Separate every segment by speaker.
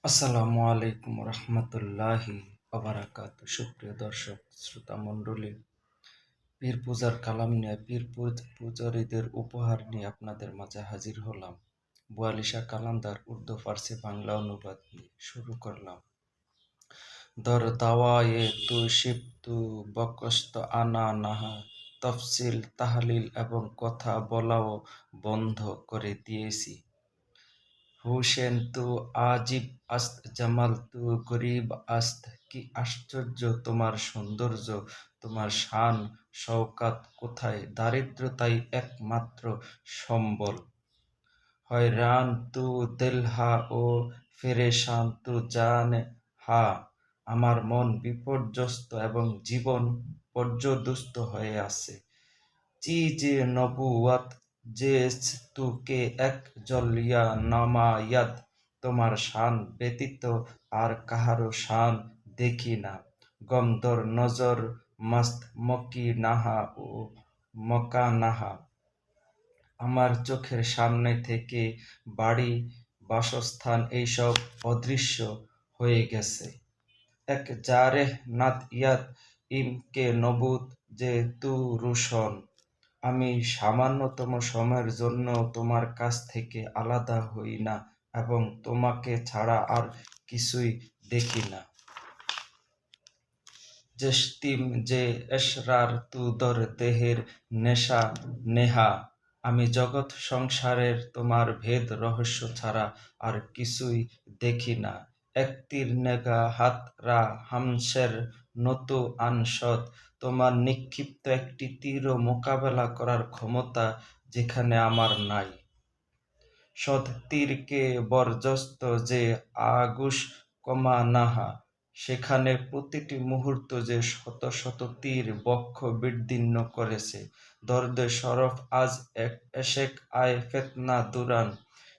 Speaker 1: আসসালামু আলাইকুম রহমতুল্লাহি ওবারাকাতু। সুপ্রিয় দর্শক শ্রোতা মণ্ডলী, পীর পূজার কালাম নিয়ে পূজারীদের উপহার নিয়ে আপনাদের মাঝে হাজির হলাম। ৪২ কালান্দার উর্দু ফার্সি বাংলা অনুবাদ নিয়ে শুরু করলাম। দর দাওয়ায়ে তু শিব তু বকস্ত আনা নাহা, তফসিল তাহলিল এবং কথা বলাও বন্ধ করে দিয়েছি। হুসেন তু আজিব আস্ত, জামাল তু গরিব আস্ত। কি আশ্চর্য তোমার সৌন্দর্য, তোমার শান শওকাত কোথায়? দারিদ্রতাই একমাত্র সম্বল। হয়রান তু দিল হা ও ফেরেশান তু জান হা। আমার মন বিপর্যস্ত এবং জীবন পর্যদুস্ত হয়ে আছে। চীজে নবুয়ত জেস তুকে এক জলিয়া নামায়াদ। তোমার শান ব্যতীত আর কাহারো শান দেখি না। গমদর নজর মস্ত মকি নাহা ও মকা নাহা। আমার চোখের সামনে থেকে বাড়ি বাসস্থান এইসব অদৃশ্য হয়ে গেছে। এক জারেহ নাত ইয়াদ ইমকে নবুত যে তু রুশন। আমি সামান্যতম সময়ের জন্য তোমার কাছ থেকে আলাদা হই না এবং তোমাকে ছাড়া আর কিছুই দেখি না। জেস্তিম যে এসরার তু দর দেহের নেশা নেহা। আমি জগৎ সংসারের তোমার ভেদ রহস্য ছাড়া আর কিছুই দেখি না। একতির নেগা হাত রা হামশের নতু আনশত। তোমার নিক্ষিপ্ত একটি তীরও মোকাবেলা করার ক্ষমতা যেখানে আমার নাই। সৎ তীরকে বরজস্ত যে আগুশ কমা নাহা। সেখানে প্রতিটি মুহূর্ত যে শত শত তীর বক্ষ বিদীর্ণ করেছে। দর্দে শরফ আজ এশেক আয় ফেতনা দুরান।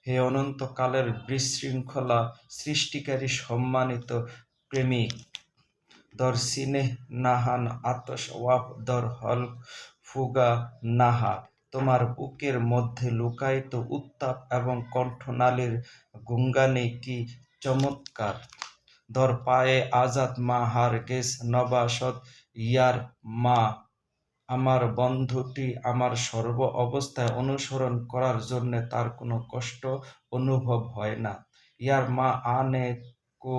Speaker 1: হে অনন্তকালের বিশৃঙ্খলা সৃষ্টিকারী সম্মানিত প্রেমিক। দর সিনেহ নাহান আতশ ওয়াফ দর হল ফুগা নাহা। তোমার বুকের মধ্যে লুকায়িত উত্তাপ এবং কণ্ঠনালীর গুঙ্গানি কি চমৎকার। দর পায়ে আজাদ মা হারগেজ নবাসত ইয়ার মা। আমার বন্ধুটি আমার সর্ব অবস্থায় অনুসরণ করার জন্যে তার কোনো কষ্ট অনুভব হয় না। ইয়ার মা আনে কো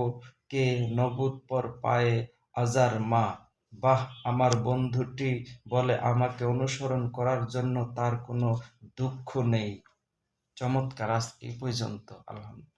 Speaker 1: কে নবুত পর পায়ে আজার মা। বাহ, আমার বন্ধুটি বলে আমাকে অনুসরণ করার জন্য তার কোনো দুঃখ নেই। চমৎকার। আজ এই পর্যন্ত। আলহামদুলিল্লাহ।